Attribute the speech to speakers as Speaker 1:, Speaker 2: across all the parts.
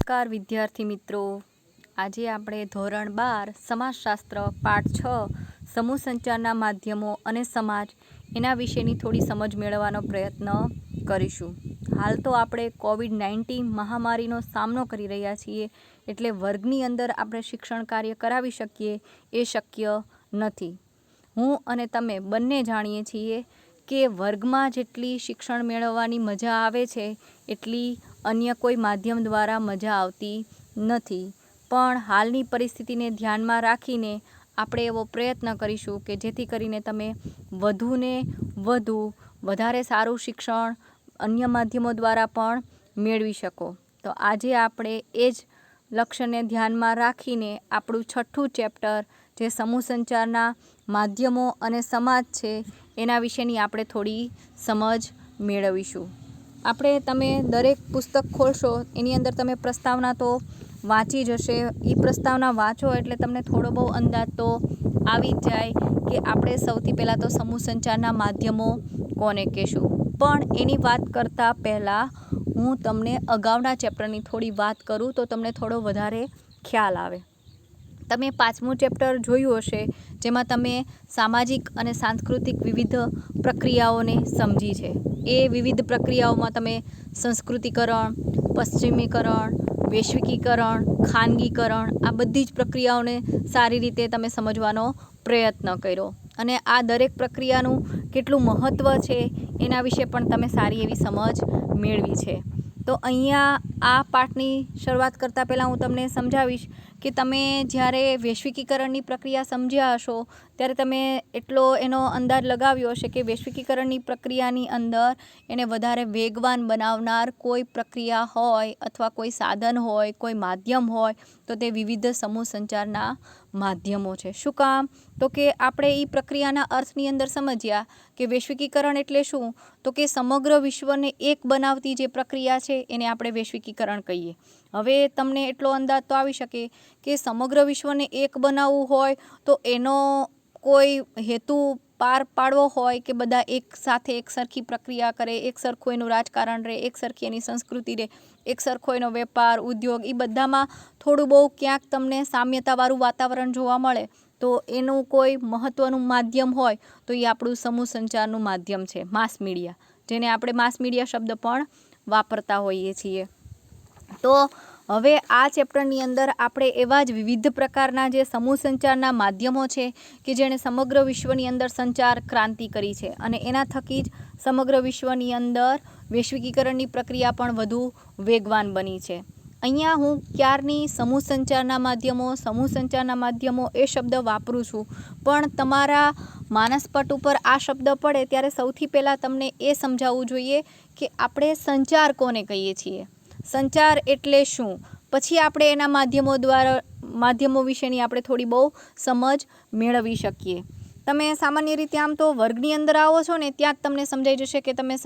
Speaker 1: નમસ્કાર વિદ્યાર્થી મિત્રો, આજે આપણે ધોરણ 12 સમાજશાસ્ત્ર પાઠ 6 સમૂહ સંચારના માધ્યમો અને સમાજ એના વિશેની થોડી સમજ મેળવવાનો પ્રયત્ન કરીશું। હાલ તો આપણે કોવિડ-19 મહામારીનો સામનો કરી રહ્યા છીએ, એટલે વર્ગની અંદર આપણે શિક્ષણ કાર્ય કરાવી શકીએ એ શક્ય નથી। હું અને તમે બંને જાણીએ છીએ કે વર્ગમાં જેટલી શિક્ષણ મેળવવાની મજા આવે છે એટલી અન્ય કોઈ માધ્યમ દ્વારા મજા આવતી નથી। પણ હાલની પરિસ્થિતિને ધ્યાનમાં રાખીને આપણે એવો પ્રયત્ન કરીશું કે જેથી કરીને તમે વધુને વધુ વધારે સારું શિક્ષણ અન્ય માધ્યમો દ્વારા પણ મેળવી શકો। તો આજે આપણે એ જ લક્ષ્યને ધ્યાનમાં રાખીને આપણું 6થું ચેપ્ટર જે સમૂહ સંચારના માધ્યમો અને સમાજ છે એના વિશેની આપણે થોડી સમજ મેળવીશું। આપણે તમે દરેક પુસ્તક ખોલશો એની અંદર તમે પ્રસ્તાવના તો વાંચી જ હશે। એ પ્રસ્તાવના વાંચો એટલે તમને થોડો બહુ અંદાજ તો આવી જ જાય કે આપણે સૌથી પહેલાં તો સમૂહ સંચારના માધ્યમો કોને કહેશું। પણ એની વાત કરતાં પહેલાં હું તમને અગાઉના ચેપ્ટરની થોડી વાત કરું તો તમને થોડો વધારે ખ્યાલ આવે। તમે 5મું ચેપ્ટર જોયું હશે, જેમાં તમે સામાજિક અને સાંસ્કૃતિક વિવિધ પ્રક્રિયાઓને સમજી છે। એ વિવિધ પ્રક્રિયાઓમાં તમે સંસ્કૃતિકરણ, પશ્ચિમીકરણ, વૈશ્વિકીકરણ, ખાનગીકરણ આ બધી જ પ્રક્રિયાઓને સારી રીતે તમે સમજવાનો પ્રયત્ન કર્યો અને આ દરેક પ્રક્રિયાનું કેટલું મહત્ત્વ છે એના વિશે પણ તમે સારી એવી સમજ મેળવી છે। તો અહીંયા આ પાઠની શરૂઆત કરતાં પહેલાં હું તમને સમજાવીશ કે તમે જ્યારે વૈશ્વિકીકરણની પ્રક્રિયા સમજ્યા હશો ત્યારે તમે એટલો એનો અંદાજ લગાવ્યો હશે કે વૈશ્વિકીકરણની પ્રક્રિયાની અંદર એને વધારે વેગવાન બનાવનાર કોઈ પ્રક્રિયા હોય અથવા કોઈ સાધન હોય, કોઈ માધ્યમ હોય તો તે વિવિધ સમૂહ સંચારના માધ્યમો છે। શું કામ? તો કે આપણે એ પ્રક્રિયાના અર્થની અંદર સમજ્યા કે વૈશ્વિકીકરણ એટલે શું, તો કે સમગ્ર વિશ્વને એક બનાવતી જે પ્રક્રિયા છે એને આપણે વૈશ્વિકીકરણ કહીએ। હવે તમને એટલો અંદાજ તો આવી શકે કે સમગ્ર વિશ્વને એક બનાવવું હોય તો એનો કોઈ હેતુ પાર પાડવો હોય કે બધા એક સાથે એક સરખી પ્રક્રિયા કરે, એક સરખું એનું રાજકારણ રહે, એક સરખી એની સંસ્કૃતિ રહે, એક સરખો એનો વેપાર ઉદ્યોગ, એ બધામાં થોડું બહુ ક્યાંક તમને સામ્યતાવાળું વાતાવરણ જોવા મળે તો એનું કોઈ મહત્ત્વનું માધ્યમ હોય તો એ આપણું સમૂહ સંચારનું માધ્યમ છે, માસ મીડિયા, જેને આપણે માસ મીડિયા શબ્દ પણ વાપરતા હોઈએ છીએ। તો હવે આ ચેપ્ટરની અંદર આપણે એવા જ વિવિધ પ્રકારના જે સમૂહ સંચારના માધ્યમો છે કે જેણે સમગ્ર વિશ્વની અંદર સંચાર ક્રાંતિ કરી છે અને એના થકી જ સમગ્ર વિશ્વની અંદર વૈશ્વિકીકરણની પ્રક્રિયા પણ વધુ વેગવાન બની છે। અહીંયા હું ક્યારની સમૂહ સંચારના માધ્યમો એ શબ્દ વાપરું છું, પણ તમારા માનસપટ ઉપર આ શબ્દ પડે ત્યારે સૌથી પહેલાં તમને એ સમજાવવું જોઈએ કે આપણે સંચાર કોને કહીએ છીએ, સંચાર એટલે શું, પછી આપણે એના માધ્યમો વિશેની આપણે થોડી બહુ સમજ મેળવી શકીએ। તમે સામાન્ય રીતે આમ તો વર્ગની અંદર આવો છો ને ત્યાં જ તમને સમજાઈ જશે કે તમે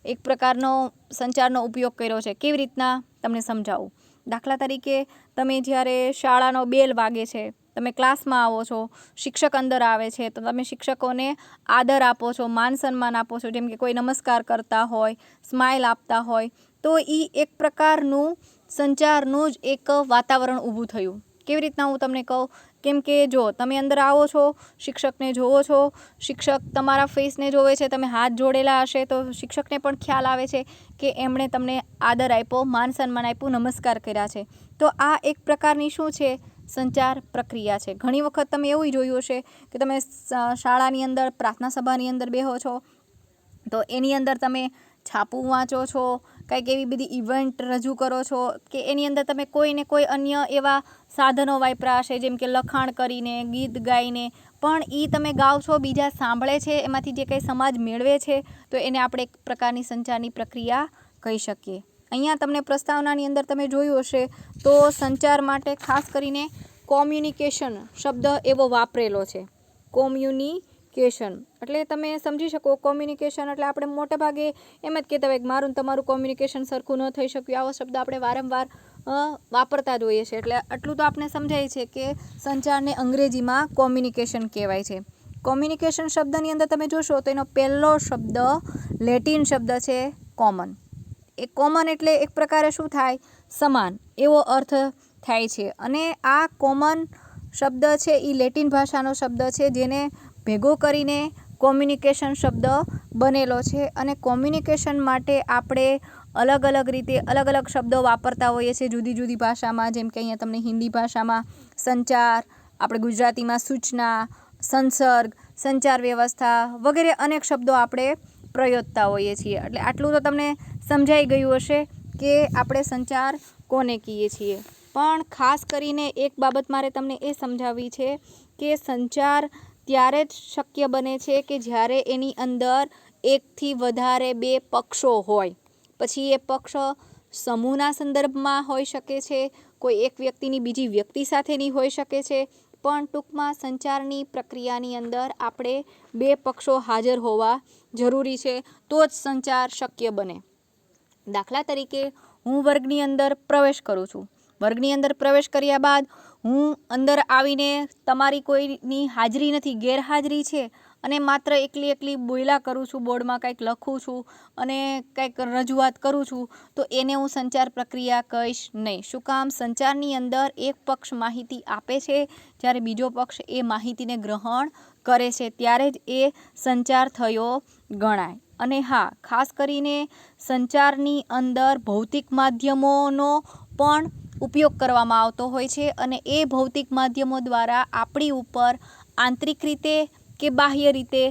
Speaker 1: એક પ્રકારનો સંચારનો ઉપયોગ કર્યો છે। કેવી રીતના તમને સમજાવું? દાખલા તરીકે તમે જ્યારે શાળાનો બેલ વાગે છે, તમે ક્લાસમાં આવો છો, શિક્ષક અંદર આવે છે તો તમે શિક્ષકોને આદર આપો છો, માન સન્માન આપો છો, જેમ કે કોઈ નમસ્કાર કરતા હોય, સ્માઇલ આપતા હોય, તો એ એક પ્રકારનું સંચારનું જ એક વાતાવરણ ઊભું થયું। કેવી રીતના હું તમને કહું, કેમ કે જો તમે અંદર આવો છો, શિક્ષકને જોવો છો, શિક્ષક તમારા ફેસને જોવે છે, તમે હાથ જોડેલા હશે તો શિક્ષકને પણ ખ્યાલ આવે છે કે એમણે તમને આદર આપ્યો, માન સન્માન આપ્યું, નમસ્કાર કર્યા છે। તો આ એક પ્રકારની શું છે, સંચાર પ્રક્રિયા છે। ઘણી વખત તમે એવું જોયું હશે કે તમે શાળાની અંદર પ્રાર્થના સભાની અંદર બેહો છો તો એની અંદર તમે છાપું વાંચો છો, કંઈક એવી બધી ઇવેન્ટ રજૂ કરો છો કે એની અંદર તમે કોઈને કોઈ અન્ય એવા સાધનો વાપર્યા હશે, જેમ કે લખાણ કરીને, ગીત ગાઈને, પણ એ તમે ગાઓ છો, બીજા સાંભળે છે, એમાંથી જે કંઈ સમાજ મેળવે છે તો એને આપણે એક પ્રકારની સંચારની પ્રક્રિયા કહી શકીએ। અહીંયા તમને પ્રસ્તાવનાની અંદર તમે જોયું હશે તો સંચાર માટે ખાસ કરીને કોમ્યુનિકેશન શબ્દ એવો વાપરેલો છે। કોમ્યુનિકેશન એટલે તમે સમજી શકો, કોમ્યુનિકેશન એટલે આપણે મોટે ભાગે એમ જ કહેતા હોય કે મારું તમારું કોમ્યુનિકેશન સરખું ન થઈ શક્યું, આવો શબ્દ આપણે વારંવાર વાપરતા જ હોઈએ છીએ। એટલે આટલું તો આપણે સમજાય છે કે સંચારને અંગ્રેજીમાં કોમ્યુનિકેશન કહેવાય છે। કોમ્યુનિકેશન શબ્દની અંદર તમે જોશો તો એનો પહેલો શબ્દ લેટિન શબ્દ છે કોમન। એ કોમન એટલે એક પ્રકારે શું થાય, સમાન એવો અર્થ થાય છે. અને આ કોમન શબ્દ છે એ લેટિન ભાષાનો શબ્દ છે, જેને ભેગો કરીને કોમ્યુનિકેશન શબ્દ બનેલો છે. અને કોમ્યુનિકેશન માટે આપણે અલગ અલગ રીતે અલગ અલગ શબ્દો વાપરતા હોઈએ છીએ જુદી જુદી ભાષામાં. જેમ કે અહીંયા તમને હિન્દી ભાષામાં સંચાર, આપણે ગુજરાતીમાં સૂચના, સંસર્ગ, સંચાર વ્યવસ્થા વગેરે અનેક શબ્દો આપણે પ્રયોજતા હોઈએ છીએ. એટલે આટલું તો તમને સમજાઈ ગયું હશે કે આપણે સંચાર કોને કહીએ છીએ. પણ ખાસ કરીને એક બાબત મારે તમને એ સમજાવવી છે કે સંચાર ત્યારે જ શક્ય બને છે કે જ્યારે એની અંદર એકથી વધારે બે પક્ષો હોય. પછી એ પક્ષ સમૂહના સંદર્ભમાં હોઈ શકે છે, કોઈ એક વ્યક્તિની બીજી વ્યક્તિ સાથેની હોઈ શકે છે. પણ ટૂંકમાં સંચારની પ્રક્રિયાની અંદર આપણે બે પક્ષો હાજર હોવા જરૂરી છે, તો જ સંચાર શક્ય બને. દાખલા તરીકે હું વર્ગની અંદર પ્રવેશ કરું છું. વર્ગની અંદર પ્રવેશ કર્યા બાદ હું અંદર આવીને તમારી કોઈની હાજરી નથી, ગેરહાજરી છે, અને માત્ર એકલી બોયલા કરું છું, બોર્ડમાં કંઈક લખું છું અને કંઈક રજૂઆત કરું છું, તો એને હું સંચાર પ્રક્રિયા કહીશ નહીં. શું કામ? સંચારની અંદર એક પક્ષ માહિતી આપે છે, જ્યારે બીજો પક્ષ એ માહિતીને ગ્રહણ કરે છે, ત્યારે જ એ સંચાર થયો ગણાય. અને હા, ખાસ કરીને સંચારની અંદર ભૌતિક માધ્યમોનો પણ ઉપયોગ કરવામાં આવતો હોય છે. અને એ ભૌતિક માધ્યમો દ્વારા આપણી ઉપર આંતરિક રીતે કે બાહ્ય રીતે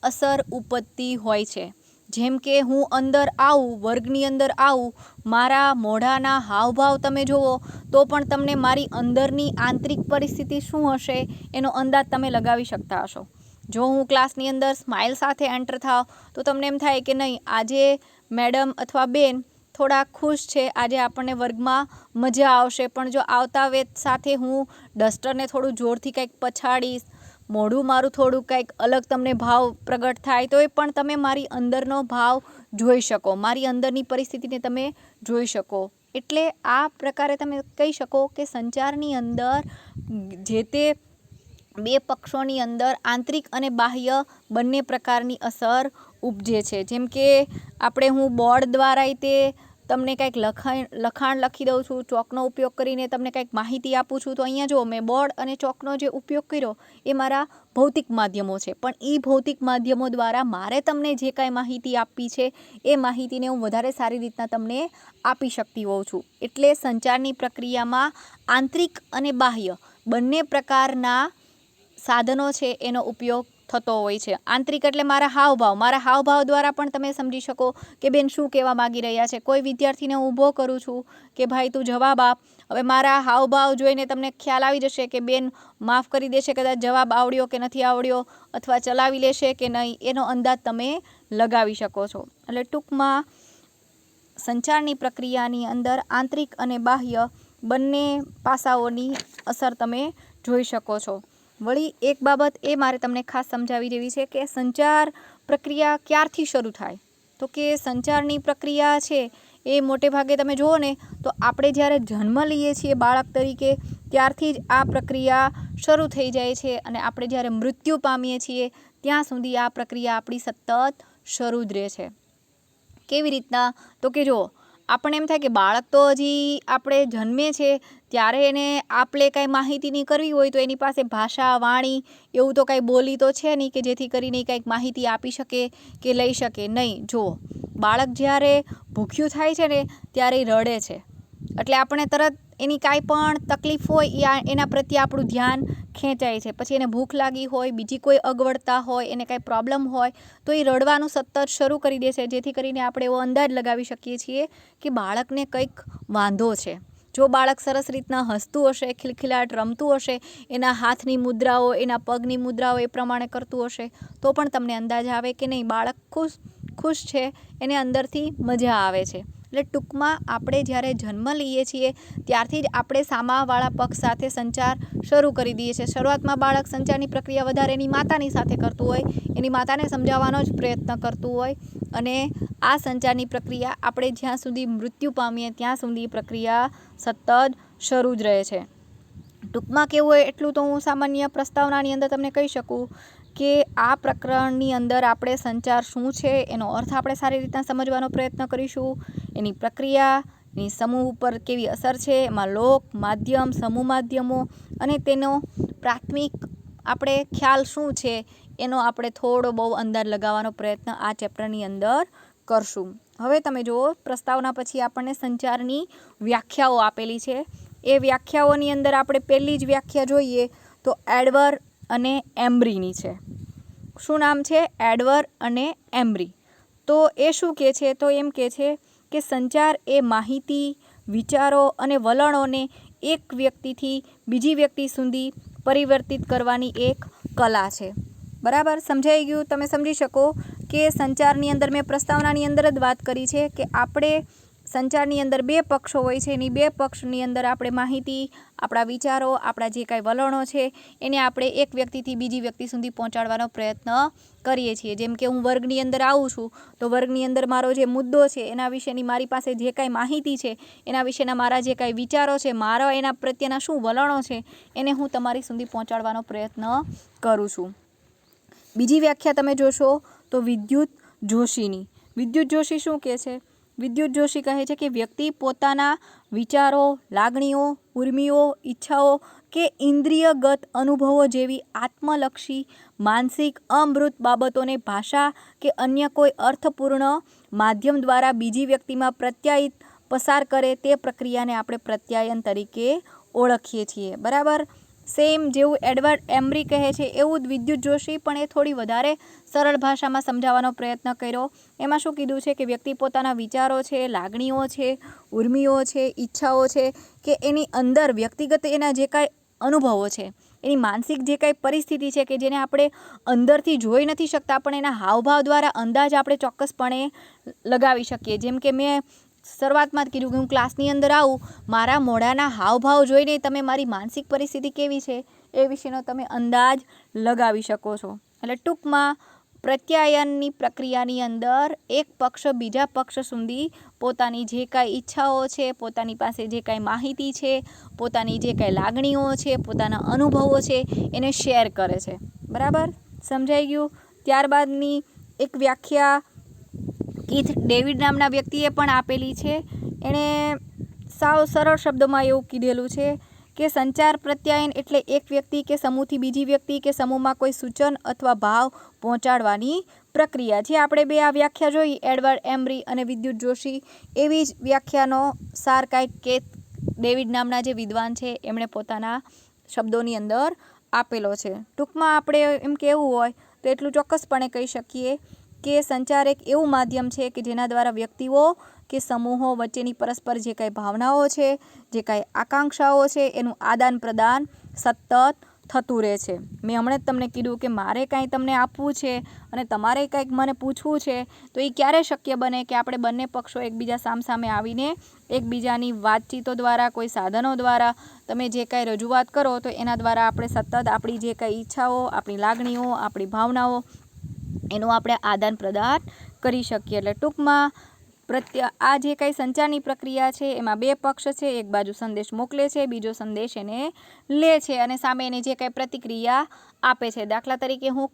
Speaker 1: અસર ઉપજતી હોય છે. જેમ કે હું અંદર આવું, વર્ગની અંદર આવું, મારા મોઢાના હાવભાવ તમે જુઓ તો પણ તમને મારી અંદરની આંતરિક પરિસ્થિતિ શું હશે એનો અંદાજ તમે લગાવી શકતા હશો. જો હું ક્લાસની અંદર સ્માઇલ સાથે એન્ટર થાવ તો તમને એમ થાય કે નહીં, આજે મેડમ અથવા બેન થોડા ખુશ છે, આજે આપણને વર્ગમાં મજા આવશે. પણ જો આવતા વેત સાથે હું ડસ્ટરને થોડું જોરથી કંઈક પછાડીશ, મોઢું મારું થોડું કંઈક અલગ તમને ભાવ પ્રગટ થાય, તો એ પણ તમે મારી અંદરનો ભાવ જોઈ શકો, મારી અંદરની પરિસ્થિતિને તમે જોઈ શકો. એટલે આ પ્રકારે તમે કહી શકો કે સંચારની અંદર જે તે બે પક્ષોની અંદર આંતરિક અને બાહ્ય બંને પ્રકારની અસર ઉપજે છે. જેમ કે હું બોર્ડ દ્વારા તે તમને કંઈક લખાણ લખી દઉં છું, ચોકનો ઉપયોગ કરીને તમને કંઈક માહિતી આપું છું, તો અહીંયા જો મેં બોર્ડ અને ચોકનો જે ઉપયોગ કર્યો એ મારા ભૌતિક માધ્યમો છે. પણ એ ભૌતિક માધ્યમો દ્વારા મારે તમને જે કાંઈ માહિતી આપવી છે એ માહિતીને હું વધારે સારી રીતના તમને આપી શકતી હોઉં છું. એટલે સંચારની પ્રક્રિયામાં આંતરિક અને બાહ્ય બંને પ્રકારના સાધનો છે એનો ઉપયોગ થતો હોય છે. આંતરિક એટલે મારા હાવભાવ દ્વારા પણ તમે સમજી શકો કે બેન શું કહેવા માગી રહ્યા છે. કોઈ વિદ્યાર્થીને હું ઊભો કરું છું કે ભાઈ તું જવાબ આપ, હવે મારા હાવભાવ જોઈને તમને ખ્યાલ આવી જશે કે બેન માફ કરી દેશે, કદાચ જવાબ આવડ્યો કે નથી આવડ્યો, અથવા ચલાવી લેશે કે નહીં, એનો અંદાજ તમે લગાવી શકો છો. એટલે ટૂંકમાં સંચારની પ્રક્રિયાની અંદર આંતરિક અને બાહ્ય બંને પાસાઓની અસર તમે જોઈ શકો છો. વળી એક બાબત એ મારે તમને ખાસ સમજાવી દેવી છે કે સંચાર પ્રક્રિયા ક્યારથી શરૂ થાય. તો કે સંચારની પ્રક્રિયા છે એ મોટે ભાગે તમે જુઓ ને તો આપણે જ્યારે જન્મ લઈએ છીએ બાળક તરીકે, ત્યારથી જ આ પ્રક્રિયા શરૂ થઈ જાય છે. અને આપણે જ્યારે મૃત્યુ પામીએ છીએ ત્યાં સુધી આ પ્રક્રિયા આપણી સતત શરૂ જ રહે છે. કેવી રીતના? તો કે જો આપણને એમ થાય કે બાળક તો હજી આપણે જન્મે છે ત્યારે એને આપણે કાંઈ માહિતીની કરવી હોય તો એની પાસે ભાષા, વાણી એવું તો કાંઈ બોલી તો છે નહીં કે જેથી કરીને કંઈક માહિતી આપી શકે કે લઈ શકે. નહીં, જુઓ, બાળક જ્યારે ભૂખ્યું થાય છે ને ત્યારે રડે છે, એટલે આપણે તરત એની કાંઈ પણ તકલીફ હોય એના પ્રત્યે આપણું ધ્યાન ખેંચાય છે. પછી એને ભૂખ લાગી હોય, બીજી કોઈ અગવડતા હોય, એને કાંઈ પ્રોબ્લેમ હોય તો એ રડવાનું સતત શરૂ કરી દે છે, જેથી કરીને આપણે એવો અંદાજ લગાવી શકીએ છીએ કે બાળકને કંઈક વાંધો છે. જો બાળક સરસ રીતના હસતું હશે, ખિલખિલાટ રમતું હશે, એના હાથની મુદ્રાઓ, એના પગની મુદ્રાઓ એ પ્રમાણે કરતું હશે, તો પણ તમને અંદાજ આવે કે નહીં, બાળક ખુશ છે, એને અંદરથી મજા આવે છે. એટલે ટૂંકમાં આપણે જ્યારે જન્મ લઈએ છીએ ત્યારથી જ આપણે સામાવાળા પક્ષ સાથે સંચાર શરૂ કરી દઈએ છીએ. શરૂઆતમાં બાળક સંચારની પ્રક્રિયા વધારે એની માતાની સાથે કરતું હોય, એની માતાને સમજાવવાનો જ પ્રયત્ન કરતું હોય. અને આ સંચારની પ્રક્રિયા આપણે જ્યાં સુધી મૃત્યુ પામીએ ત્યાં સુધી પ્રક્રિયા સતત શરૂ જ રહે છે. ટૂંકમાં કેવું હોય એટલું તો હું સામાન્ય પ્રસ્તાવનાની અંદર તમને કહી શકું કે આ પ્રકરણની અંદર આપણે સંચાર શું છે એનો અર્થ આપણે સારી રીતના સમજવાનો પ્રયત્ન કરીશું, એની પ્રક્રિયા એની સમૂહ ઉપર કેવી અસર છે, એમાં લોક, માધ્યમ, સમૂહ માધ્યમો અને તેનો પ્રાથમિક આપણે ખ્યાલ શું છે એનો આપણે થોડો બહુ અંદાજ લગાવવાનો પ્રયત્ન આ ચેપ્ટરની અંદર કરશું. હવે તમે જુઓ, પ્રસ્તાવના પછી આપણને સંચારની વ્યાખ્યાઓ આપેલી છે. એ વ્યાખ્યાઓની અંદર આપણે પહેલી જ વ્યાખ્યા જોઈએ તો એડવર અને એમ્બ્રીની છે. શું નામ છે? એડવર અને એમ્બ્રી. તો એ શું કહે છે? તો એમ કહે છે કે સંચાર એ માહિતી, વિચારો અને વલણોને એક વ્યક્તિથી બીજી વ્યક્તિ સુધી પરિવર્તિત કરવાની એક કલા છે. બરાબર સમજાઈ ગયું? તમે સમજી શકો કે સંચારની અંદર મેં પ્રસ્તાવનાની અંદર જ વાત કરી છે કે આપણે સંચારની અંદર બે પક્ષો હોય છે. એની બે પક્ષની અંદર આપણે માહિતી, આપણા વિચારો, આપણા જે કાંઈ વલણો છે એને આપણે એક વ્યક્તિથી બીજી વ્યક્તિ સુધી પહોંચાડવાનો પ્રયત્ન કરીએ છીએ. જેમ કે હું વર્ગની અંદર આવું છું તો વર્ગની અંદર મારો જે મુદ્દો છે એના વિશેની મારી પાસે જે કાંઈ માહિતી છે, એના વિશેના મારા જે કાંઈ વિચારો છે, મારા એના પ્રત્યેના શું વલણો છે એને હું તમારી સુધી પહોંચાડવાનો પ્રયત્ન કરું છું. બીજી વ્યાખ્યા તમે જોશો તો વિદ્યુત જોશીની. વિદ્યુત જોશી શું કહે છે? વિદ્યુત જોશી કહે છે કે વ્યક્તિ પોતાના વિચારો, લાગણીઓ, ઉર્મિઓ, ઈચ્છાઓ કે ઇન્દ્રિયગત અનુભવો જેવી આત્મલક્ષી, માનસિક, અમૂર્ત બાબતોને ભાષા કે અન્ય કોઈ અર્થપૂર્ણ માધ્યમ દ્વારા બીજી વ્યક્તિમાં પ્રત્યાયિત પસાર કરે તે પ્રક્રિયાને આપણે પ્રત્યાયન તરીકે ઓળખીએ છીએ. બરાબર? સેમ જેવું એડવર્ડ એમ્બ્રી કહે છે એવું જ વિદ્યુત જોશી પણ એ થોડી વધારે સરળ ભાષામાં સમજાવવાનો પ્રયત્ન કર્યો. એમાં શું કીધું છે કે વ્યક્તિ પોતાના વિચારો છે, લાગણીઓ છે, ઉર્મિઓ છે, ઈચ્છાઓ છે કે એની અંદર વ્યક્તિગત એના જે કાંઈ અનુભવો છે, એની માનસિક જે કાંઈ પરિસ્થિતિ છે કે જેને આપણે અંદરથી જોઈ નથી શકતા પણ એના હાવભાવ દ્વારા અંદાજ આપણે ચોક્કસપણે લગાવી શકીએ. જેમ કે મેં શરૂઆતમાં જ કીધું કે હું ક્લાસની અંદર આવું, મારા મોઢાના હાવભાવ જોઈને તમે મારી માનસિક પરિસ્થિતિ કેવી છે એ વિશેનો તમે અંદાજ લગાવી શકો છો. એટલે ટૂંકમાં પ્રત્યાયનની પ્રક્રિયાની અંદર એક પક્ષ બીજા પક્ષ સુધી પોતાની જે કાંઈ ઈચ્છાઓ છે, પોતાની પાસે જે કાંઈ માહિતી છે, પોતાની જે કાંઈ લાગણીઓ છે, પોતાના અનુભવો છે એને શેર કરે છે. બરાબર? સમજાઈ ગયું? ત્યારબાદની એક વ્યાખ્યા કીથ ડેવિડ નામના વ્યક્તિએ પણ આપેલી છે. એણે સાવ સરળ શબ્દોમાં એવું કીધેલું છે કે સંચાર પ્રત્યાયન એટલે એક વ્યક્તિ કે સમૂહથી બીજી વ્યક્તિ કે સમૂહમાં કોઈ સૂચન અથવા ભાવ પહોંચાડવાની પ્રક્રિયા. જે આપણે બે આ વ્યાખ્યા જોઈ એડવર્ડ એમ્બ્રી અને વિદ્યુત જોશી, એવી જ વ્યાખ્યાનો સાર કાંઈક કે ડેવિડ નામના જે વિદ્વાન છે એમણે પોતાના શબ્દોની અંદર આપેલો છે. ટૂંકમાં આપણે એમ કહેવું હોય તો એટલું ચોક્કસપણે કહી શકીએ કે સંચાર એક એવું માધ્યમ છે કે જેના દ્વારા વ્યક્તિઓ કે સમૂહો વચ્ચેની પરસ્પર જે કાંઈ ભાવનાઓ છે, જે કાંઈ આકાંક્ષાઓ છે એનું આદાન પ્રદાન સતત થતું રહે છે. મેં હમણાં જ તમને કીધું કે મારે કાંઈ તમને આપવું છે અને તમારે કાંઈક મને પૂછવું છે તો એ ક્યારે શક્ય બને કે આપણે બંને પક્ષો એકબીજા સામસામે આવીને એકબીજાની વાતચીતો દ્વારા, કોઈ સાધનો દ્વારા તમે જે કાંઈ રજૂઆત કરો તો એના દ્વારા આપણે સતત આપણી જે કાંઈ ઈચ્છાઓ, આપણી લાગણીઓ, આપણી ભાવનાઓ એનું આપણે આદાન પ્રદાન કરી શકીએ. એટલે ટૂંકમાં આ જે કાંઈ સંચારની પ્રક્રિયા છે એમાં બે પક્ષ છે. એક બાજુ સંદેશ મોકલે છે, બીજો સંદેશ એને લે છે અને સામે એને જે કાંઈ પ્રતિક્રિયા આપે છે. દાખલા તરીકે હું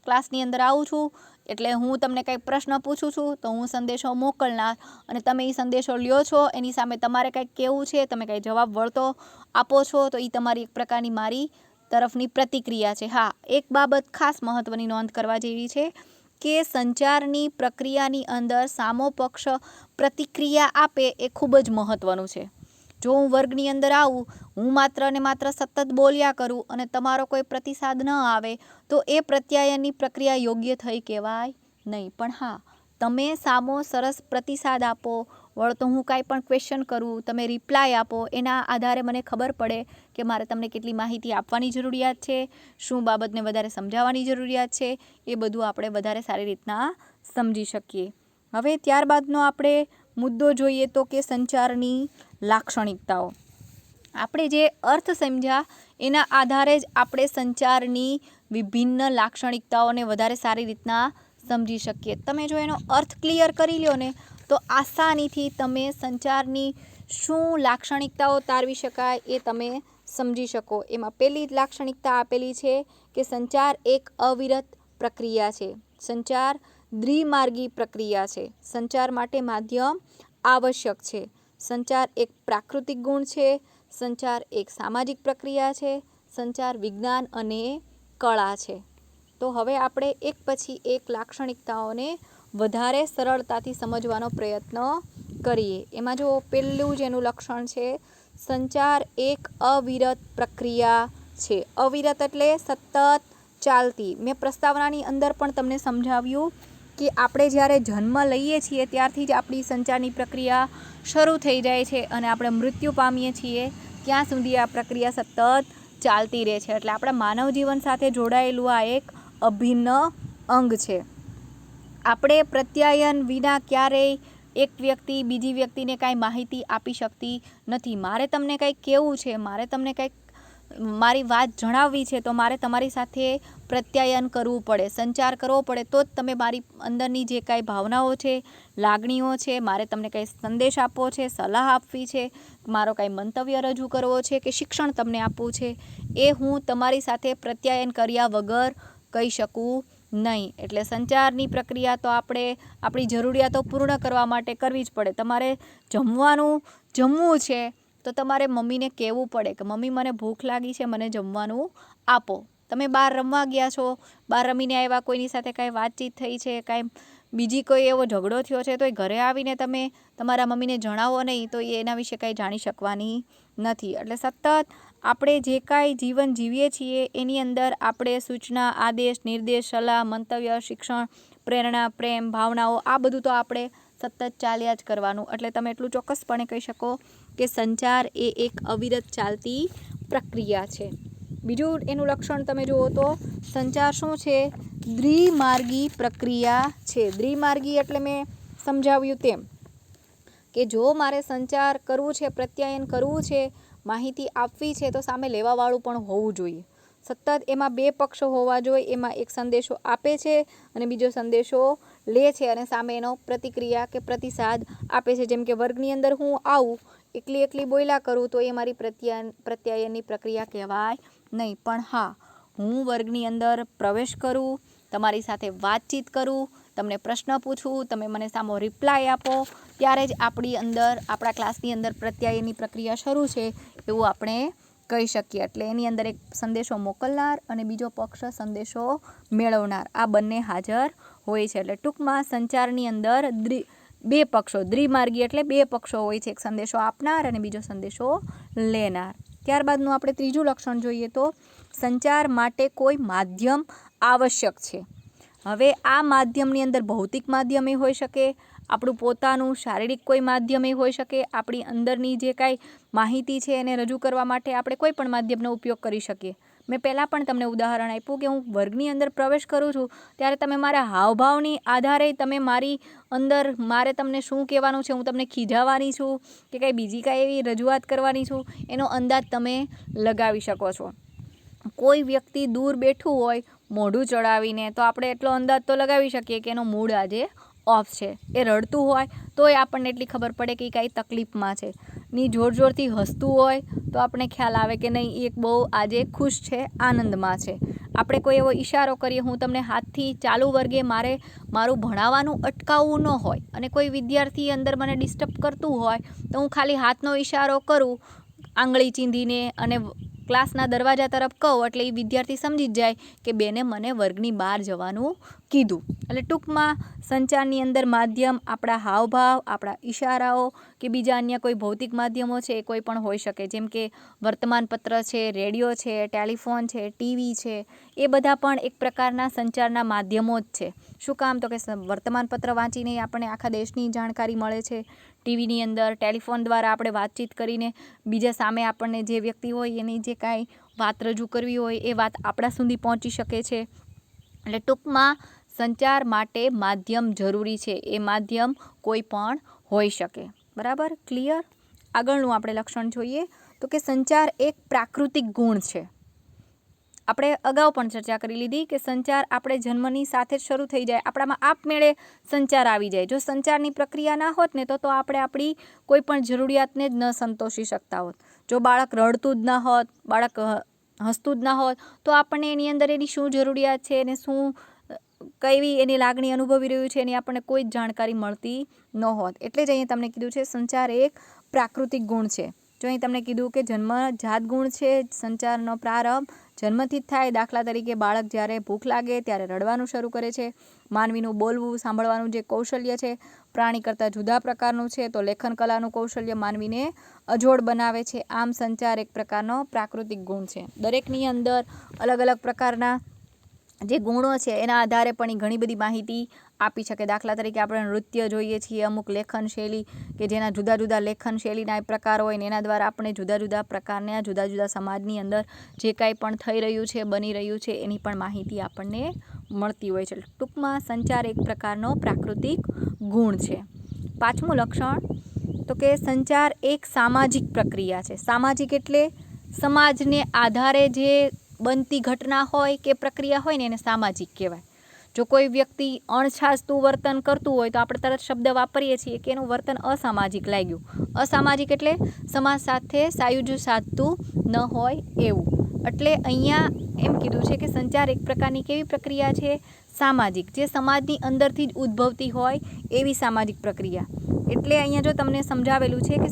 Speaker 1: ક્લાસની અંદર આવું છું એટલે હું તમને કંઈક પ્રશ્ન પૂછું છું તો હું સંદેશો મોકલનાર અને તમે એ સંદેશો લ્યો છો, એની સામે તમારે કંઈક કહેવું છે, તમે કંઈ જવાબ વળતો આપો છો તો એ તમારી એક પ્રકારની મારી તરફની પ્રતિક્રિયા છે. હા, એક બાબત ખાસ મહત્ત્વની નોંધ કરવા જેવી છે કે સંચારની પ્રક્રિયાની અંદર સામો પક્ષ પ્રતિક્રિયા આપે એ ખૂબ જ મહત્ત્વનું છે. જો હું વર્ગની અંદર આવું, હું માત્ર ને માત્ર સતત બોલ્યા કરું અને તમારો કોઈ પ્રતિસાદ ન આવે તો એ પ્રત્યાયનની પ્રક્રિયા યોગ્ય થઈ કહેવાય નહીં. પણ હા, તમે સામો સરસ પ્રતિસાદ આપો, વળતો હું કાંઈ પણ ક્વેશ્ચન કરું, તમે રિપ્લાય આપો, એના આધારે મને ખબર પડે કે મારે તમને કેટલી માહિતી આપવાની જરૂરિયાત છે, શું બાબતને વધારે સમજાવવાની જરૂરિયાત છે, એ બધું આપણે વધારે સારી રીતના સમજી શકીએ. હવે ત્યારબાદનો આપણે મુદ્દો જોઈએ તો કે સંચારની લાક્ષણિકતાઓ. આપણે જે અર્થ સમજ્યા એના આધારે જ આપણે સંચારની વિભિન્ન લાક્ષણિકતાઓને વધારે સારી રીતના સમજી શકીએ. તમે જો એનો અર્થ ક્લિયર કરી લ્યો ને તો આસાનીથી તમે સંચારની શું લાક્ષણિકતાઓ તારવી શકાય એ તમે સમજી શકો. એમાં પહેલી જ લાક્ષણિકતા આપેલી છે કે સંચાર એક અવિરત પ્રક્રિયા છે. સંચાર દ્વિમાર્ગી પ્રક્રિયા છે. સંચાર માટે માધ્યમ આવશ્યક છે. સંચાર એક પ્રાકૃતિક ગુણ છે, સંચાર એક સામાજિક પ્રક્રિયા છે, સંચાર વિજ્ઞાન અને કળા છે. તો હવે આપણે એક પછી એક લાક્ષણિકતાઓને વધારે સરળતાથી સમજવાનો પ્રયત્ન કરીએ. એમાં જો પહેલું જ એનું લક્ષણ છે, સંચાર એક અવિરત પ્રક્રિયા છે. અવિરત એટલે સતત ચાલતી. મેં પ્રસ્તાવનાની અંદર પણ તમને સમજાવ્યું કે આપણે જ્યારે જન્મ લઈએ છીએ ત્યારથી જ આપણી સંચારની પ્રક્રિયા શરૂ થઈ જાય છે અને આપણે મૃત્યુ પામીએ છીએ ત્યાં સુધી આ પ્રક્રિયા સતત ચાલતી રહે છે. એટલે આપણા માનવ જીવન સાથે જોડાયેલું આ એક અભિન્ન અંગ છે. આપણે પ્રત્યાયન વિના ક્યારેય એક વ્યક્તિ બીજી વ્યક્તિને કાંઈ માહિતી આપી શકતી નથી. મારે તમને કંઈક કહેવું છે, મારે તમને કંઈક મારી વાત જણાવવી છે, તો મારે તમારી સાથે પ્રત્યાયન કરવું પડે, સંચાર કરવો પડે, તો જ તમે મારી અંદરની જે કાંઈ ભાવનાઓ છે, લાગણીઓ છે, મારે તમને કંઈ સંદેશ આપવો છે, સલાહ આપવી છે, મારો કાંઈ મંતવ્ય રજૂ કરવો છે કે શિક્ષણ તમને આપવું છે, એ હું તમારી સાથે પ્રત્યાયન કર્યા વગર કહી શકું નહીં. એટલે સંચારની પ્રક્રિયા તો આપણે આપણી જરૂરિયાતો પૂર્ણ કરવા માટે કરવી જ પડે. તમારે જમવું છે તો તમારે મમ્મીને કહેવું પડે કે મમ્મી મને ભૂખ લાગી છે, મને જમવાનું આપો. તમે બહાર રમવા ગયા છો, બહાર રમીને આવ્યા, કોઈની સાથે કાંઈ વાતચીત થઈ છે, કાંઈ બીજી કોઈ એવો ઝઘડો થયો છે, તો એ ઘરે આવીને તમે તમારા મમ્મીને જણાવો નહીં તો એના વિશે કાંઈ જાણી શકવાની નથી. એટલે સતત આપણે જે કાંઈ જીવન જીવીએ છીએ એની અંદર આપણે સૂચના, આદેશ, નિર્દેશ, સલાહ, મંતવ્ય, શિક્ષણ, પ્રેરણા, પ્રેમ, ભાવનાઓ, આ બધું તો આપણે સતત ચાલ્યા જ કરવાનું. એટલે તમે એટલું ચોક્કસપણે કહી શકો કે સંચાર એ એક અવિરત ચાલતી પ્રક્રિયા છે. બીજું એનું લક્ષણ તમે જુઓ તો સંચાર શું છે? દ્વિમાર્ગી પ્રક્રિયા છે. દ્વિમાર્ગી એટલે મેં સમજાવ્યું તેમ કે જો મારે સંચાર કરવું છે, પ્રત્યાયન કરવું છે, માહિતી આપવી છે, તો સામે લેવાવાળું પણ હોવું જોઈએ. સતત એમાં બે પક્ષો હોવા જોઈએ. એમાં એક સંદેશો આપે છે અને બીજો સંદેશો લે છે અને સામે એનો પ્રતિક્રિયા કે પ્રતિસાદ આપે છે. જેમ કે વર્ગની અંદર હું આવું, એકલી બોલ્યા કરું તો એ મારી પ્રત્યાયનની પ્રક્રિયા કહેવાય નહીં. પણ હા, હું વર્ગની અંદર પ્રવેશ કરું, તમારી સાથે વાતચીત કરું, તમને પ્રશ્ન પૂછું, તમે મને સામો રિપ્લાય આપો, ત્યારે જ આપણા ક્લાસની અંદર પ્રત્યાયનની પ્રક્રિયા શરૂ છે એવું આપણે કહી શકીએ. એટલે એની અંદર એક સંદેશો મોકલનાર અને બીજો પક્ષ સંદેશો મેળવનાર, આ બંને હાજર હોય છે. એટલે ટૂંકમાં સંચારની અંદર બે પક્ષો, દ્વિમાર્ગી એટલે બે પક્ષો હોય છે, એક સંદેશો આપનાર અને બીજો સંદેશો લેનાર. ત્યારબાદનું આપણે ત્રીજું લક્ષણ જોઈએ તો સંચાર માટે કોઈ માધ્યમ આવશ્યક છે. હવે આ માધ્યમની અંદર ભૌતિક માધ્યમ હોઈ શકે, આપણું પોતાનું શારીરિક કોઈ માધ્યમ હોઈ શકે, આપણી અંદરની જે કાંઈ માહિતી છે એને રજૂ કરવા માટે આપણે કોઈ પણ માધ્યમનો ઉપયોગ કરી શકીએ. મેં પહેલાં પણ તમને ઉદાહરણ આપ્યું કે હું વર્ગની અંદર પ્રવેશ કરું છું ત્યારે તમે મારા હાવભાવની આધારે તમે મારી અંદર મારે તમને શું કહેવાનું છે, હું તમને ખીજાવાની છું કે કંઈ બીજી કાંઈ એવી રજૂઆત કરવાની છું, એનો અંદાજ તમે લગાવી શકો છો. કોઈ વ્યક્તિ દૂર બેઠું હોય મોઢું ચડાવીને તો આપણે એટલો અંદાજ તો લગાવી શકીએ કે એનો મૂડ આજે ઓફ છે. એ રડતું હોય તોય આપણને એટલી ખબર પડે કે એ કાંઈ તકલીફમાં છે. જોરથી હસતું હોય તો આપણે ખ્યાલ આવે કે નહીં, એક બહુ આજે ખુશ છે, આનંદમાં છે. આપણે કોઈ એવો ઈશારો કરીએ, હું તમને હાથથી ચાલુ વર્ગે મારું ભણાવવાનું અટકાવવું ન હોય અને કોઈ વિદ્યાર્થી અંદર મને ડિસ્ટર્બ કરતું હોય તો હું ખાલી હાથનો ઈશારો કરું આંગળી ચીંધીને અને ક્લાસના દરવાજા તરફ કહું એટલે એ વિદ્યાર્થી સમજી જ જાય કે બેને મને વર્ગની બહાર જવાનું કીધું. એટલે ટૂંકમાં સંચારની અંદર માધ્યમ આપણા હાવભાવ, આપણા ઈશારાઓ કે બીજા અન્ય કોઈ ભૌતિક માધ્યમો છે એ કોઈ પણ હોઈ શકે. જેમ કે વર્તમાનપત્ર છે, રેડિયો છે, ટેલિફોન છે, ટીવી છે, એ બધા પણ એક પ્રકારના સંચારના માધ્યમો જ છે. શું કામ? તો કે વર્તમાનપત્ર વાંચીને આપણને આખા દેશની જાણકારી મળે છે. ટીવીની અંદર ટેલિફોન દ્વારા આપણે વાતચીત કરીને બીજા સામે આપણને જે વ્યક્તિ હોય એની જે કાંઈ વાત રજૂ કરવી હોય એ વાત આપણા સુધી પહોંચી શકે છે. એટલે ટૂંકમાં સંચાર માટે માધ્યમ જરૂરી છે. એ માધ્યમ કોઈ પણ હોઈ શકે. બરાબર? ક્લિયર? આગળનું આપણે લક્ષણ જોઈએ તો કે સંચાર એક પ્રાકૃતિક ગુણ છે. આપણે અગાઉ પણ ચર્ચા કરી લીધી કે સંચાર આપણે જન્મની સાથે જ શરૂ થઈ જાય, આપણામાં આપમેળે સંચાર આવી જાય. જો સંચારની પ્રક્રિયા ના હોત ને તો આપણે આપણી કોઈ પણ જરૂરિયાતને જ ન સંતોષી શકતા હોત. જો બાળક રડતું જ ના હોત, બાળક હસતું જ ના હોત તો આપણને એની અંદર એની શું જરૂરિયાત છે અને શું કેવી એની લાગણી અનુભવી રહ્યું છે એની આપણને કોઈ જ જાણકારી મળતી ન હોત. એટલે જ અહીંયા તમને કીધું છે સંચાર એક પ્રાકૃતિક ગુણ છે. જો અહીં તમને કીધું કે જન્મજાત ગુણ છે સંચારનો પ્રારંભ જન્મથી જ થાય. દાખલા તરીકે બાળક જ્યારે ભૂખ લાગે ત્યારે રડવાનું શરૂ કરે છે. માનવીનું બોલવું સાંભળવાનું જે કૌશલ્ય છે પ્રાણી કરતાં જુદા પ્રકારનું છે. તો લેખન કલાનું કૌશલ્ય માનવીને અજોડ બનાવે છે. આમ સંચાર એક પ્રકારનો પ્રાકૃતિક ગુણ છે. દરેકની અંદર અલગ અલગ પ્રકારના જે ગુણો છે એના આધારે પણ ઘણી બધી માહિતી આપી શકે. દાખલા તરીકે આપણે નૃત્ય જોઈએ છીએ, અમુક લેખન શૈલી કે જેના જુદા જુદા લેખન શૈલીના પ્રકાર હોય ને એના દ્વારા આપણે જુદા જુદા પ્રકારના જુદા જુદા સમાજની અંદર જે કાંઈ પણ થઈ રહ્યું છે બની રહ્યું છે એની પણ માહિતી આપણને મળતી હોય છે. ટૂંકમાં સંચાર એક પ્રકારનો પ્રાકૃતિક ગુણ છે. પાંચમું લક્ષણ તો કે સંચાર એક સામાજિક પ્રક્રિયા છે. સામાજિક એટલે સમાજને આધારે જે બનતી ઘટના હોય કે પ્રક્રિયા હોય ને એને સામાજિક કહેવાય. જો કોઈ વ્યક્તિ અણછાજતું વર્તન કરતું હોય તો આપણે તરત શબ્દ વાપરીએ છીએ કે એનું વર્તન અસામાજિક લાગ્યું. અસામાજિક એટલે સમાજ સાથે સાયુજ્ય સાધતું ન હોય એવું. એટલે અહીંયા એમ કીધું છે કે સંચાર એક પ્રકારની કેવી પ્રક્રિયા છે? સામાજિક, જે સમાજની અંદરથી જ ઉદ્ભવતી હોય એવી સામાજિક પ્રક્રિયા. એટલે અહીંયા જો તમને સમજાવેલું છે કે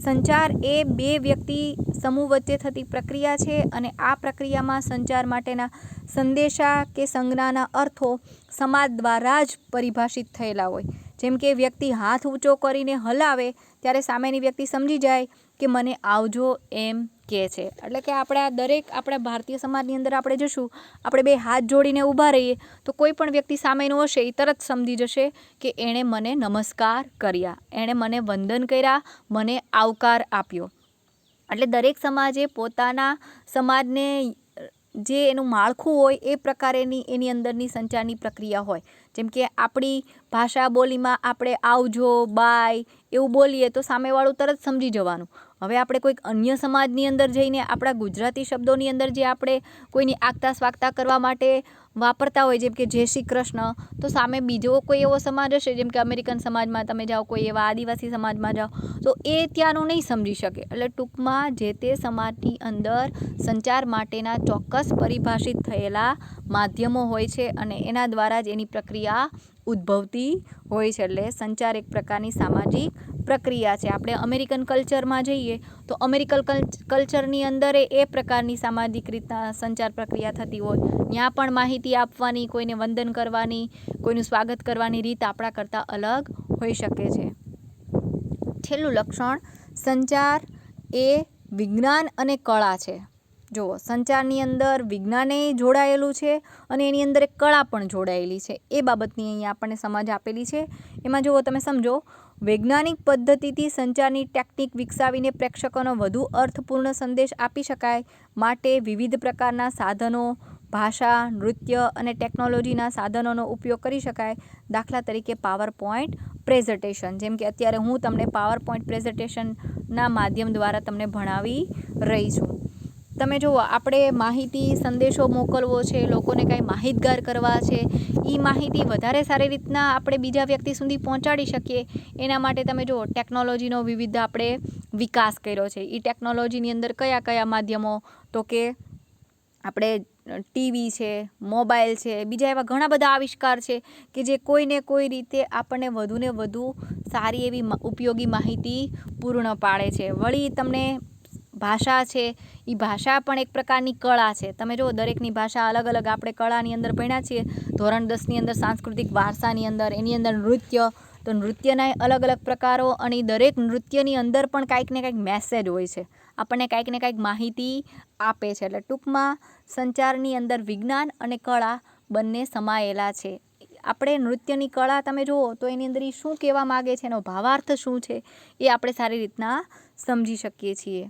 Speaker 1: સંચાર એ બે વ્યક્તિ સમૂહ વચ્ચે થતી પ્રક્રિયા છે અને આ પ્રક્રિયામાં સંચાર માટેના સંદેશા કે સંજ્ઞાના અર્થો સમાજ દ્વારા જ પરિભાષિત થયેલા હોય. જેમ કે વ્યક્તિ હાથ ઊંચો કરીને હલાવે ત્યારે સામેની વ્યક્તિ સમજી જાય કે મને આવજો એમ કહે છે. એટલે કે આપણા ભારતીય સમાજની અંદર આપણે જશું, આપણે બે હાથ જોડીને ઊભા રહીએ તો કોઈ પણ વ્યક્તિ સામેનું હશે એ તરત સમજી જશે કે એણે મને નમસ્કાર કર્યા, એણે મને વંદન કર્યા, મને આવકાર આપ્યો. એટલે દરેક સમાજે પોતાના સમાજને જે એનું માળખું હોય એ પ્રકારેની એની અંદરની સંચારની પ્રક્રિયા હોય. જેમ કે આપણી ભાષા બોલીમાં આપણે આવજો, બાય એવું બોલીએ તો સામેવાળું તરત સમજી જવાનું. હવે આપણે કોઈક અન્ય સમાજની અંદર જઈને આપણા ગુજરાતી શબ્દોની અંદર જે આપણે કોઈની આગતા સ્વાગતા કરવા માટે વાપરતા હોય જેમ કે જય શ્રી કૃષ્ણ, તો સામે બીજો કોઈ એવો સમાજ હશે જેમ કે અમેરિકન સમાજમાં તમે જાઓ, કોઈ એવા આદિવાસી સમાજમાં જાઓ તો એ ત્યાંનું નહીં સમજી શકે. એટલે ટૂંકમાં જે તે સમાજની અંદર સંચાર માટેના ચોક્કસ પરિભાષિત થયેલા માધ્યમો હોય છે અને એના દ્વારા જ એની પ્રક્રિયા ઉદ્ભવતી હોય છે. એટલે સંચાર એક પ્રકારની સામાજિક પ્રક્રિયા છે. આપણે અમેરિકન કલ્ચરમાં જઈએ તો અમેરિકન કલ્ચરની અંદર એ પ્રકારની સામાજિક રીતના સંચાર પ્રક્રિયા થતી હોય. ત્યાં પણ માહિતી આપવાની, કોઈને વંદન કરવાની, કોઈનું સ્વાગત કરવાની રીત આપણા કરતાં અલગ હોઈ શકે છે. છેલ્લું લક્ષણ, સંચાર એ વિજ્ઞાન અને કળા છે. જુઓ, સંચારની અંદર વિજ્ઞાને જોડાયેલું છે અને એની અંદર એક કળા પણ જોડાયેલી છે. એ બાબતની અહીંયા આપણને સમજ આપેલી છે. એમાં જુઓ તમે સમજો, વૈજ્ઞાનિક પદ્ધતિથી સંચારની ટેકનિક વિકસાવીને પ્રેક્ષકોનો વધુ અર્થપૂર્ણ સંદેશ આપી શકાય માટે વિવિધ પ્રકારના સાધનો, ભાષા, નૃત્ય અને ટેકનોલોજીના સાધનોનો ઉપયોગ કરી શકાય. દાખલા તરીકે પાવર પોઈન્ટ પ્રેઝન્ટેશન. જેમ કે અત્યારે હું તમને પાવર પોઈન્ટ પ્રેઝન્ટેશનના માધ્યમ દ્વારા તમને ભણાવી રહી છું. તમે જુઓ, આપણે માહિતી સંદેશો મોકલવો છે, લોકોને કાંઈ માહિતગાર કરવા છે, એ માહિતી વધારે સારી રીતના આપણે બીજા વ્યક્તિ સુધી પહોંચાડી શકીએ એના માટે તમે જુઓ ટેકનોલોજીનો વિવિધ આપણે વિકાસ કર્યો છે. એ ટેકનોલોજીની અંદર કયા કયા માધ્યમો? તો કે આપણે ટીવી છે, મોબાઈલ છે, બીજા એવા ઘણા બધા આવિષ્કાર છે કે જે કોઈને કોઈ રીતે આપણને વધુને વધુ સારી એવી ઉપયોગી માહિતી પૂર્ણ પાડે છે. વળી તમને ભાષા છે, એ ભાષા પણ એક પ્રકારની કળા છે. તમે જુઓ, દરેકની ભાષા અલગ અલગ. આપણે કળાની અંદર ભણ્યા છીએ ધોરણ 10ની અંદર સાંસ્કૃતિક વારસાની અંદર, એની અંદર નૃત્ય, તો નૃત્યના અલગ અલગ પ્રકારો અને દરેક નૃત્યની અંદર પણ કાંઈક ને કાંઈક મેસેજ હોય છે, આપણને કાંઈક ને કાંઈક માહિતી આપે છે. એટલે ટૂંકમાં સંચારની અંદર વિજ્ઞાન અને કળા બંને સમાયેલા છે. આપણે નૃત્યની કળા તમે જુઓ તો એની અંદર એ શું કહેવા માગે છે, એનો ભાવાર્થ શું છે એ આપણે સારી રીતના સમજી શકીએ છીએ.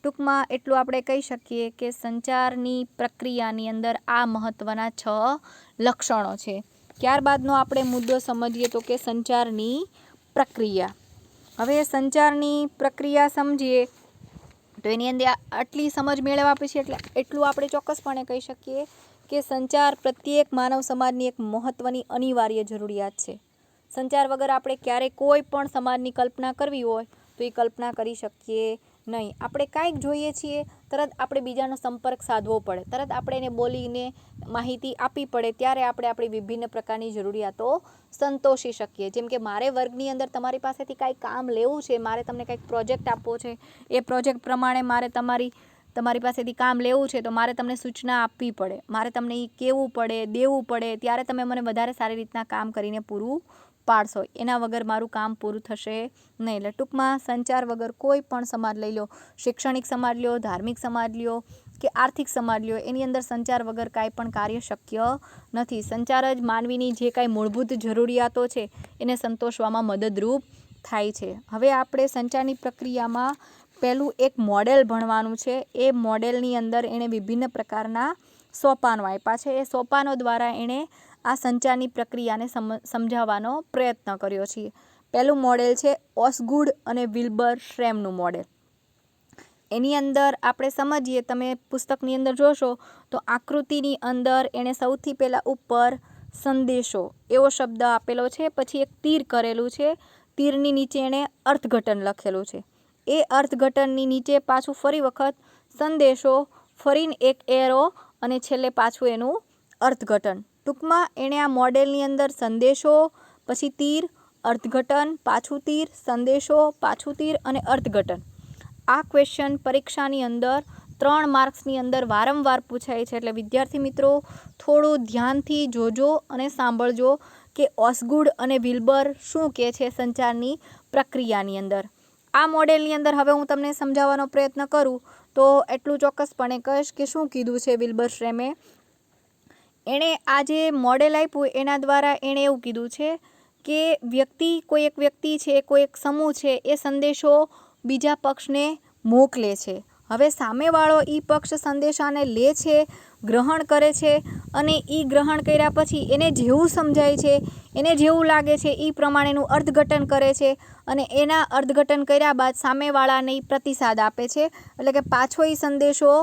Speaker 1: ટૂંકમાં એટલું આપણે કહી શકીએ કે સંચારની પ્રક્રિયાની અંદર આ મહત્ત્વના 6 લક્ષણો છે. ત્યારબાદનો આપણે મુદ્દો સમજીએ તો કે સંચારની પ્રક્રિયા. હવે સંચારની પ્રક્રિયા સમજીએ તો એની અંદર આટલી સમજ મેળવ્યા પછી એટલું આપણે ચોક્કસપણે કહી શકીએ કે સંચાર પ્રત્યેક માનવ સમાજની એક મહત્ત્વની અનિવાર્ય જરૂરિયાત છે. સંચાર વગર આપણે ક્યારેય કોઈ પણ સમાજની કલ્પના કરવી હોય તો એ કલ્પના કરી શકીએ નહીં. આપણે કાંઈક જોઈએ છીએ તરત આપણે બીજાનો સંપર્ક સાધવો પડે, તરત આપણે એને બોલીને માહિતી આપવી પડે, ત્યારે આપણે આપણી વિભિન્ન પ્રકારની જરૂરિયાતો સંતોષી શકીએ. જેમ કે મારે વર્ગની અંદર તમારી પાસેથી કાંઈ કામ લેવું છે, મારે તમને કંઈક પ્રોજેક્ટ આપવો છે, એ પ્રોજેક્ટ પ્રમાણે મારે તમારી પાસેથી કામ લેવું છે, તો મારે તમને સૂચના આપવી પડે, મારે તમને એ કહેવું પડે, દેવું પડે, ત્યારે તમે મને વધારે સારી રીતના કામ કરીને પૂરું પાડશો. એના વગર મારું કામ પૂરું થશે નહીં. એટલે ટૂંકમાં સંચાર વગર કોઈ પણ સમાજ લઈ લો, શૈક્ષણિક સમાજ લ્યો, ધાર્મિક સમાજ લ્યો કે આર્થિક સમાજ લ્યો, એની અંદર સંચાર વગર કાંઈ પણ કાર્ય શક્ય નથી. સંચાર જ માનવીની જે કાંઈ મૂળભૂત જરૂરિયાતો છે એને સંતોષવામાં મદદરૂપ થાય છે. હવે આપણે સંચારની પ્રક્રિયામાં પહેલું એક મોડેલ ભણવાનું છે. એ મોડેલની અંદર એણે વિભિન્ન પ્રકારના સોપાનો આપ્યા છે. એ સોપાનો દ્વારા એણે આ સંચારની પ્રક્રિયાને સમજાવવાનો પ્રયત્ન કર્યો છે. પહેલું મોડેલ છે ઓસગુડ અને વિલ્બર શ્રેમનું મોડેલ. એની અંદર આપણે સમજીએ, તમે પુસ્તકની અંદર જોશો તો આકૃતિની અંદર એણે સૌથી પહેલાં ઉપર સંદેશો એવો શબ્દ આપેલો છે, પછી એક તીર કરેલું છે, તીરની નીચે એણે અર્થઘટન લખેલું છે, એ અર્થઘટનની નીચે પાછું ફરી વખત સંદેશો, ફરીને એક એરો અને છેલ્લે પાછું એનું અર્થઘટન. ટૂંકમાં એણે આ મોડેલની અંદર સંદેશો, પછી તીર, અર્થઘટન, પાછું તીર, સંદેશો, પાછું તીર અને અર્થઘટન. આ ક્વેશ્ચન પરીક્ષાની અંદર 3 માર્ક્સની અંદર વારંવાર પૂછાય છે. એટલે વિદ્યાર્થી મિત્રો થોડું ધ્યાનથી જોજો અને સાંભળજો કે ઓસગુડ અને વિલ્બર શું કહે છે સંચારની પ્રક્રિયાની અંદર. આ મોડેલની અંદર હવે હું તમને સમજાવવાનો પ્રયત્ન કરું તો એટલું ચોક્કસપણે કહીશ કે શું કીધું છે વિલ્બર શ્રેમે. એણે આ જે મોડેલ આપ્યું એના દ્વારા એણે એવું કીધું છે કે કોઈ એક વ્યક્તિ છે, કોઈ એક સમૂહ છે, એ સંદેશો બીજા પક્ષને મોકલે છે. હવે સામેવાળો એ પક્ષ સંદેશાને લે છે, ગ્રહણ કરે છે, અને એ ગ્રહણ કર્યા પછી એને જેવું સમજાય છે, એને જેવું લાગે છે એ પ્રમાણેનું અર્થઘટન કરે છે, અને એના અર્થઘટન કર્યા બાદ સામેવાળાને પ્રતિસાદ આપે છે. એટલે કે પાછો એ સંદેશો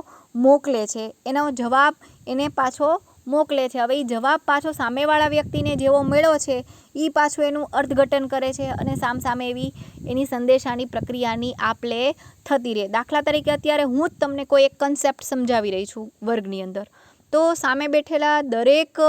Speaker 1: મોકલે છે, એનો જવાબ એને પાછો મોકલે છે. હવે એ જવાબ પાછો સામેવાળા વ્યક્તિને જેવો મળ્યો છે એ પાછું એનું અર્થઘટન કરે છે, અને સામસામે એવી એની સંદેશાની પ્રક્રિયાની આપ-લે થતી રહે. દાખલા તરીકે અત્યારે હું જ તમને કોઈ એક કન્સેપ્ટ સમજાવી રહી છું વર્ગની અંદર, તો સામે બેઠેલા દરેક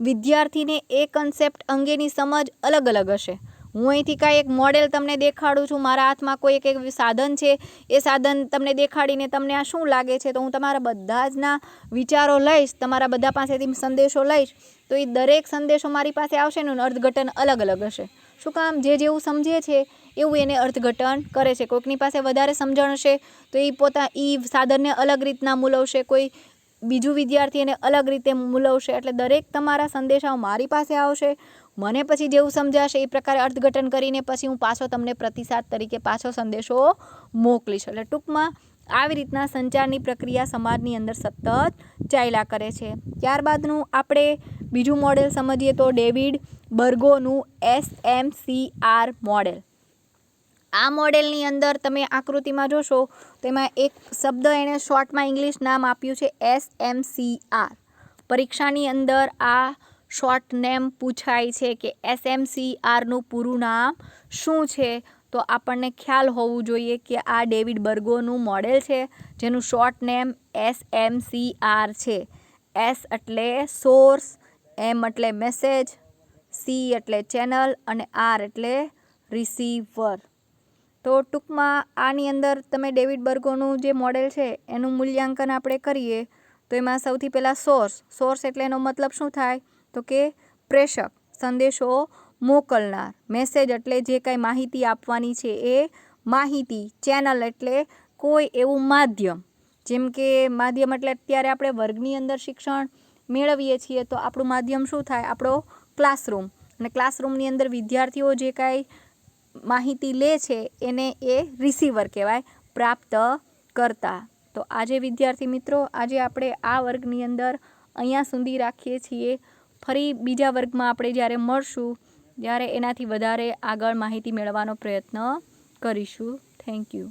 Speaker 1: વિદ્યાર્થીને એ કન્સેપ્ટ અંગેની સમજ અલગ અલગ હશે. હું અહીંથી કાંઈ એક મોડેલ તમને દેખાડું છું, મારા હાથમાં કોઈ એક સાધન છે, એ સાધન તમને દેખાડીને તમને આ શું લાગે છે, તો હું તમારા બધા જના વિચારો લઈશ, તમારા બધા પાસેથી સંદેશો લઈશ, તો એ દરેક સંદેશો મારી પાસે આવશે ને અર્થઘટન અલગ અલગ હશે. શું કામ? જે જેવું સમજે છે એવું એને અર્થઘટન કરે છે. કોઈકની પાસે વધારે સમજણ હશે તો એ સાધનને અલગ રીતના મૂલવશે, કોઈ બીજું વિદ્યાર્થી એને અલગ રીતે મૂલવશે. એટલે દરેક તમારા સંદેશાઓ મારી પાસે આવશે, મને પછી જેવું સમજાશે એ પ્રકારે અર્થઘટન કરીને પછી હું પાછો તમને પ્રતિસાદ તરીકે પાછો સંદેશો મોકલીશ. એટલે ટૂંકમાં આવી રીતના સંચારની પ્રક્રિયા સમાજની અંદર સતત ચાલ્યા કરે છે. ત્યારબાદનું આપણે બીજું મોડેલ સમજીએ તો ડેવિડ બર્ગોનું SMCR મોડેલ. આ મોડેલની અંદર તમે આકૃતિમાં જોશો તો એમાં એક શબ્દ એણે શોર્ટમાં ઇંગ્લિશ નામ આપ્યું છે SMCR. પરીક્ષાની અંદર આ શોર્ટ નેમ પૂછાય છે કે SMCRનું પૂરું નામ શું છે, તો આપણને ખ્યાલ હોવું જોઈએ કે આ ડેવિડ બર્ગોનું મોડેલ છે જેનું શોર્ટ નેમ SMCR છે. S એટલે સોર્સ, M એટલે મેસેજ, C એટલે ચેનલ અને R એટલે રિસીવર. તો ટૂંકમાં આની અંદર તમે ડેવિડ બર્ગોનું જે મોડેલ છે એનું મૂલ્યાંકન આપણે કરીએ તો એમાં સૌથી પહેલાં સોર્સ એટલે એનો મતલબ શું થાય, તો કે પ્રેષક, સંદેશો મોકલનાર. મેસેજ એટલે જે કાંઈ માહિતી આપવાની છે એ માહિતી. ચેનલ એટલે કોઈ એવું માધ્યમ, જેમ કે માધ્યમ એટલે અત્યારે આપણે વર્ગની અંદર શિક્ષણ મેળવીએ છીએ તો આપણું માધ્યમ શું થાય, આપણો ક્લાસરૂમ. અને ક્લાસરૂમની અંદર વિદ્યાર્થીઓ જે કાંઈ માહિતી લે છે એને એ રિસીવર કહેવાય, પ્રાપ્ત કરતા. તો આજે વિદ્યાર્થી મિત્રો, આજે આપણે આ વર્ગની અંદર અહીંયા સુધી રાખીએ છીએ. ફરી બીજા વર્ગમાં આપણે જ્યારે મળશું ત્યારે એનાથી વધારે આગળ માહિતી મેળવવાનો પ્રયત્ન કરીશું. Thank you.